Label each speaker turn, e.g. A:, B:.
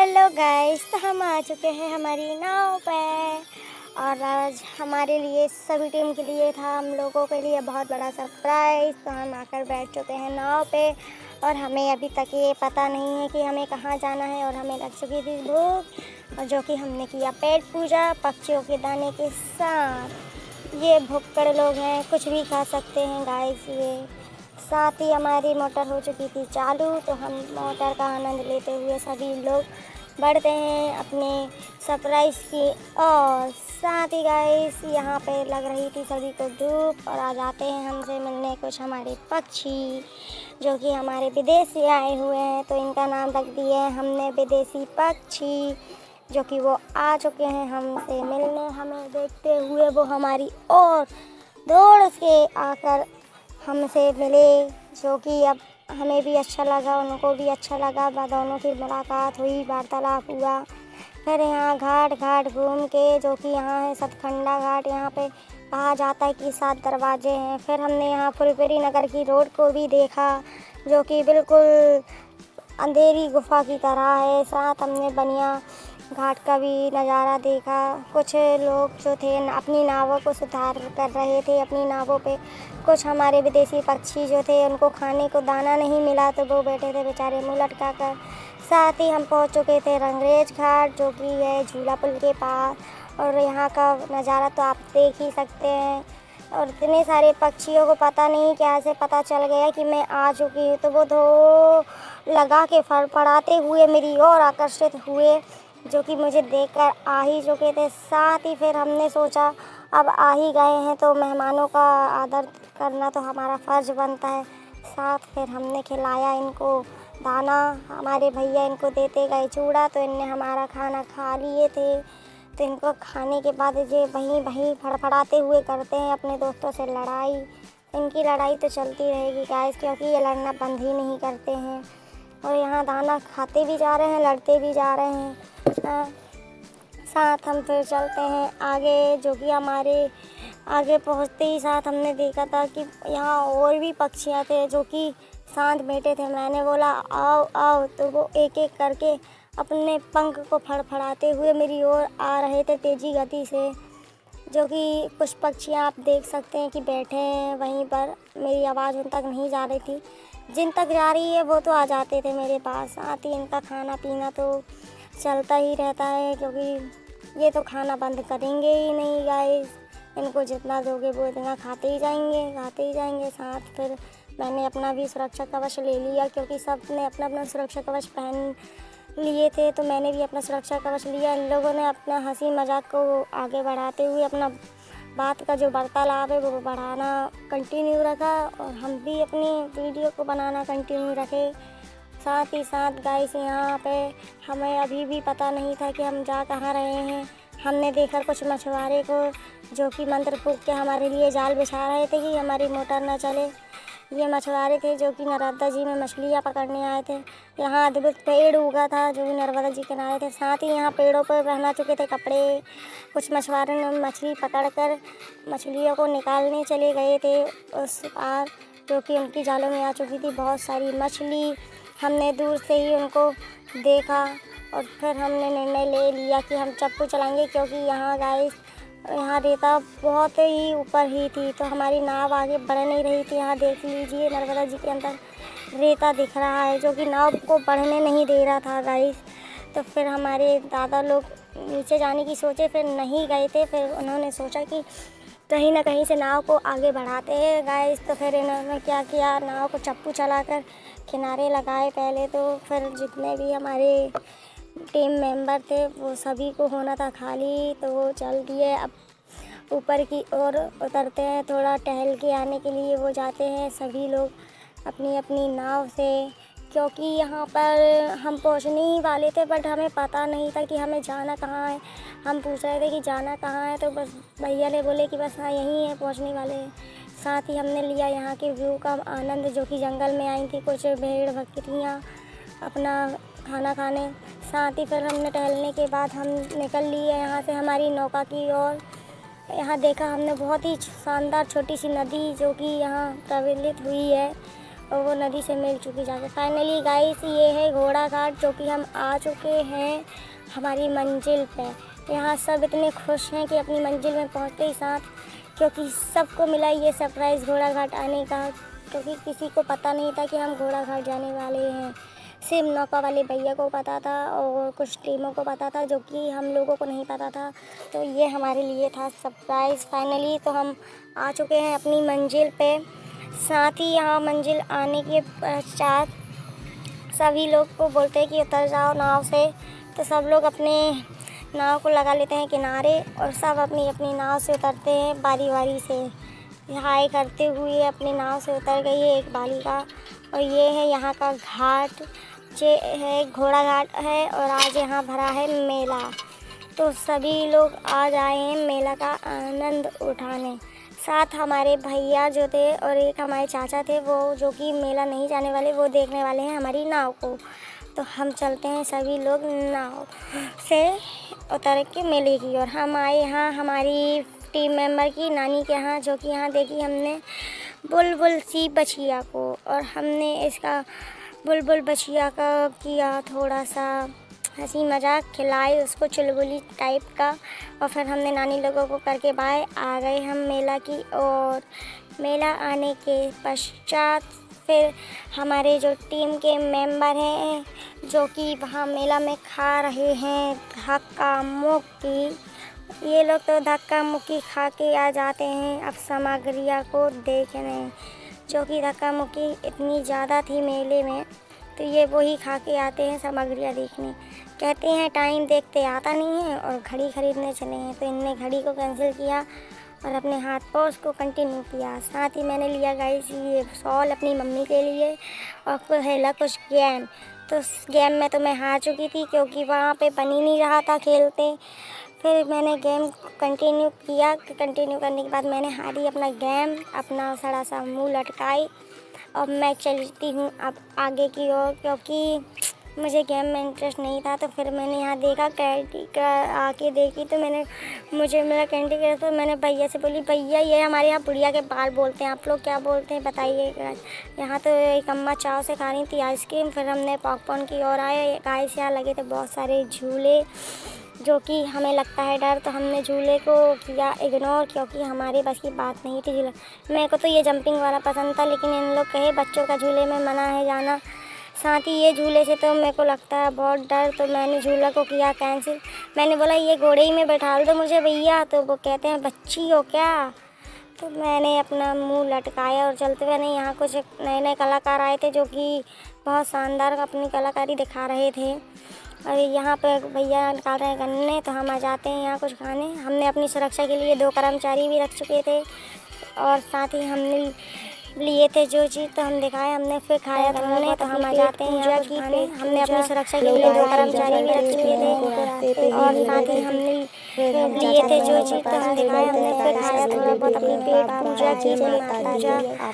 A: Hello guys, तो हम आ चुके हैं हमारी नाव पे। और आज हमारे लिए सभी टीम के लिए था, हम लोगों के लिए बहुत बड़ा सरप्राइज़। तो हम आकर बैठ चुके हैं नाव पे और हमें अभी तक ये पता नहीं है कि हमें कहाँ जाना है। और हमें लग चुकी थी भूख, और जो कि हमने किया पेट पूजा पक्षियों के दाने के साथ। ये भुक्कड़ लोग हैं, कुछ भी खा सकते हैं गाइस। ये साथ ही हमारी मोटर हो चुकी थी चालू, तो हम मोटर का आनंद लेते हुए सभी लोग बढ़ते हैं अपने सरप्राइज़ की। और साथ ही गाइस यहाँ पे लग रही थी सभी को धूप, और आ जाते हैं हमसे मिलने कुछ हमारे पक्षी जो कि हमारे विदेश से आए हुए हैं। तो इनका नाम रख दिया है हमने विदेशी पक्षी, जो कि वो आ चुके हैं हमसे मिलने। हमें देखते हुए वो हमारी ओर दौड़ के आकर हमसे मिले, जो कि अब हमें भी अच्छा लगा, उनको भी अच्छा लगा। दोनों की मुलाकात हुई, वार्तालाप हुआ। फिर यहाँ घाट घूम के, जो कि यहाँ है सतखंडा घाट, यहाँ पे कहा जाता है कि 7 दरवाजे हैं। फिर हमने यहाँ फुलपुरी नगर की रोड को भी देखा, जो कि बिल्कुल अंधेरी गुफा की तरह है। साथ हमने बनिया घाट का भी नज़ारा देखा। कुछ लोग जो थे अपनी नावों को सुधार कर रहे थे अपनी नावों पे। कुछ हमारे विदेशी पक्षी जो थे, उनको खाने को दाना नहीं मिला, तो वो बैठे थे बेचारे मुँह लटका कर। साथ ही हम पहुंच चुके थे रंगरेज घाट, जो कि है झूला पुल के पास। और यहाँ का नज़ारा तो आप देख ही सकते हैं। और इतने सारे पक्षियों को पता नहीं क्या से पता चल गया कि मैं आ चुकी हूँ, तो वो दो लगा के फड़फड़ाते हुए मेरी ओर आकर्षित हुए, जो कि मुझे देखकर आ ही चुके थे। साथ ही फिर हमने सोचा अब आ ही गए हैं तो मेहमानों का आदर करना तो हमारा फ़र्ज़ बनता है। साथ फिर हमने खिलाया इनको दाना, हमारे भैया इनको देते गए चूड़ा, तो इनने हमारा खाना खा लिए थे। तो इनको खाने के बाद ये वहीं फड़फड़ाते हुए करते हैं अपने दोस्तों से लड़ाई। इनकी लड़ाई तो चलती रहेगी गाइस, क्योंकि ये लड़ना बंद ही नहीं करते हैं। और यहाँ दाना खाते भी जा रहे हैं, लड़ते भी जा रहे हैं। साथ हम फिर चलते हैं आगे, जो कि हमारे आगे पहुँचते ही साथ हमने देखा था कि यहाँ और भी पक्षियाँ थे जो कि शांत बैठे थे। मैंने बोला आओ आओ, तो वो एक एक करके अपने पंख को फड़फड़ाते हुए मेरी ओर आ रहे थे तेज़ी गति से। जो कि कुछ पक्षियाँ आप देख सकते हैं कि बैठे हैं वहीं पर, मेरी आवाज़ उन तक नहीं जा रही थी। जिन तक जा रही है वो तो आ जाते थे मेरे पास। साथ ही इनका खाना पीना तो चलता ही रहता है, क्योंकि ये तो खाना बंद करेंगे ही नहीं गाइस। इनको जितना दोगे वो इतना खाते ही जाएंगे। साथ फिर मैंने अपना भी सुरक्षा कवच ले लिया, क्योंकि सब ने अपना अपना सुरक्षा कवच पहन लिए थे, तो मैंने भी अपना सुरक्षा कवच लिया। इन लोगों ने अपना हंसी मजाक को आगे बढ़ाते हुए अपना बात का जो वार्तालाप है वो बढ़ाना कंटिन्यू रखा, और हम भी अपनी वीडियो को बनाना कंटिन्यू रखे। साथ ही साथ गाइस यहाँ पे हमें अभी भी पता नहीं था कि हम जा कहाँ रहे हैं। हमने देखा कुछ मछुआरे को, जो कि मंत्र फूंक के हमारे लिए जाल बिछा रहे थे कि हमारी मोटर न चले। ये मछुआरे थे जो कि नर्मदा जी में मछलियाँ पकड़ने आए थे। यहाँ अद्भुत पेड़ उगा था जो कि नर्मदा जी के किनारे थे। साथ ही यहाँ पेड़ों पर पहना चुके थे कपड़े। कुछ मछुआरों ने मछली पकड़कर मछलियों को निकालने चले गए थे उस पार, जो कि उनकी जालों में आ चुकी थी बहुत सारी मछली। हमने दूर से ही उनको देखा और फिर हमने निर्णय ले लिया कि हम चप्पू चलाएंगे, क्योंकि यहाँ गाइस यहाँ रेता बहुत ही ऊपर ही थी, तो हमारी नाव आगे बढ़ नहीं रही थी। यहाँ देख लीजिए नर्मदा जी के अंदर रेता दिख रहा है, जो कि नाव को बढ़ने नहीं दे रहा था गाइस। तो फिर हमारे दादा लोग नीचे जाने की सोचे, फिर नहीं गए थे। फिर उन्होंने सोचा कि कहीं ना कहीं से नाव को आगे बढ़ाते हैं गाइस। तो फिर इन्होंने क्या किया, नाव को चप्पू चलाकर किनारे लगाए पहले। तो फिर जितने भी हमारे टीम मेंबर थे वो सभी को होना था खाली, तो वो चल दिए अब ऊपर की ओर उतरते हैं। थोड़ा टहल के आने के लिए वो जाते हैं सभी लोग अपनी अपनी नाव से, क्योंकि यहाँ पर हम पहुँचने ही वाले थे, बट हमें पता नहीं था कि हमें जाना कहाँ है। हम पूछ रहे थे कि जाना कहाँ है, तो बस भैया ने बोले कि बस हाँ यहीं है, पहुँचने वाले हैं। साथ ही हमने लिया यहाँ के व्यू का आनंद, जो कि जंगल में आई थी कुछ भेड़ बकरियाँ अपना खाना खाने। साथ ही फिर हमने टहलने के बाद हम निकल लिए यहाँ से हमारी नौका की ओर। यहाँ देखा हमने बहुत ही शानदार छोटी सी नदी, जो कि यहाँ प्रज्वलित हुई है, और वो नदी से मिल चुकी जाके। फाइनली गाइस ये है घोड़ा घाट, जो कि हम आ चुके हैं हमारी मंजिल पे। यहाँ सब इतने खुश हैं कि अपनी मंजिल में पहुँचते ही साथ, क्योंकि सबको मिला ये सरप्राइज़ घोड़ा घाट आने का, क्योंकि किसी को पता नहीं था कि हम घोड़ा घाट जाने वाले हैं। सिर्फ नौका वाले भैया को पता था और कुछ टीमों को पता था, जो कि हम लोगों को नहीं पता था। तो ये हमारे लिए था सरप्राइज़। फाइनली तो हम आ चुके हैं अपनी मंजिल पे। साथ ही यहाँ मंजिल आने के पश्चात सभी लोग को बोलते हैं कि उतर जाओ नाव से, तो सब लोग अपने नाव को लगा लेते हैं किनारे और सब अपनी अपनी नाव से उतरते हैं बारी बारी से। हाय करते हुए अपनी नाव से उतर गई है एक बालिका। और ये है यहाँ का घाट, ये है घोड़ा घाट है और आज यहाँ भरा है मेला। तो सभी लोग आज आए हैं मेला का आनंद उठाने। साथ हमारे भैया जो थे और एक हमारे चाचा थे, वो जो कि मेला नहीं जाने वाले, वो देखने वाले हैं हमारी नाव को। तो हम चलते हैं सभी लोग नाव से उतर के मेले की ओर। हम आए यहाँ हमारी टीम मेंबर की नानी के यहाँ, जो कि यहाँ देखी हमने बुलबुल सी बछिया को, और हमने इसका बुलबुल बछिया का किया थोड़ा सा हंसी मजाक, खिलाए उसको चुलबुली टाइप का। और फिर हमने नानी लोगों को करके बाय आ गए हम मेला की ओर। मेला आने के पश्चात फिर हमारे जो टीम के मेंबर हैं, जो कि वहाँ मेला में खा रहे हैं धक्का मुक्की, ये लोग तो धक्का मुक्की खा के आ जाते हैं अब सामग्रिया को देखने, जो कि धक्का मुक्की इतनी ज़्यादा थी मेले में, तो ये वही खा के आते हैं सामग्रिया देखने। कहते हैं टाइम देखते आता नहीं है और घड़ी खरीदने चले हैं, तो इनने घड़ी को कैंसिल किया और अपने हाथ पर उसको कंटिन्यू किया। साथ ही मैंने लिया गाइस ये शॉल अपनी मम्मी के लिए और खेला कुछ गेम। तो उस गेम में तो मैं हार चुकी थी, क्योंकि वहाँ पे बन ही नहीं रहा था खेलते। फिर मैंने गेम कंटिन्यू किया, कंटिन्यू करने के बाद मैंने हारी अपना गेम, अपना सड़ा सा मुँह लटकाई और मैं चलती हूँ अब आगे की ओर, क्योंकि मुझे गेम में इंटरेस्ट नहीं था। तो फिर मैंने यहाँ देखा कैंडी का, आके देखी तो मुझे मेरा कैंडी क्रश, तो मैंने भैया से बोली भैया ये हमारे यहाँ बुढ़िया के बाल बोलते हैं, आप लोग क्या बोलते हैं बताइए। यहाँ तो एक अम्मा चाव से खा रही थी आइसक्रीम। फिर हमने पॉपकॉर्न की ओर आए। गाइस यहाँ लगे थे बहुत सारे झूले, जो कि हमें लगता है डर, तो हमने झूले को किया इग्नोर, क्योंकि हमारी बस की बात नहीं थी झूला। मेरे को तो ये जंपिंग वाला पसंद था, लेकिन इन लोग कहे बच्चों का झूले में मना है जाना। साथ ही ये झूले से तो मेरे को लगता है बहुत डर, तो मैंने झूला को किया कैंसिल। मैंने बोला ये घोड़े ही में बैठा दो मुझे भैया, तो वो कहते हैं बच्ची हो क्या। तो मैंने अपना मुंह लटकाया और चलते हुए नहीं। यहाँ कुछ नए नए कलाकार आए थे, जो कि बहुत शानदार अपनी कलाकारी दिखा रहे थे। और यहाँ पे भैया निकाल रहे हैं गन्ने, तो हम आ जाते हैं यहाँ कुछ खाने। हमने अपनी सुरक्षा के लिए 2 कर्मचारी भी रख चुके थे, और साथ ही हमने लिए थे जो चीज़, तो हम दिखाए, हमने फिर खाया गन्ने। तो हम आ जाते हैं यहाँ कुछ खाने। हमने अपनी सुरक्षा के लिए 2 कर्मचारी भी रख चुके थे, और साथ ही हमने लिए थे जो चीज़, तो हम दिखाए, हमने फिर खाया, थोड़ा बहुत अपनी पेट पूजा की, पूजा।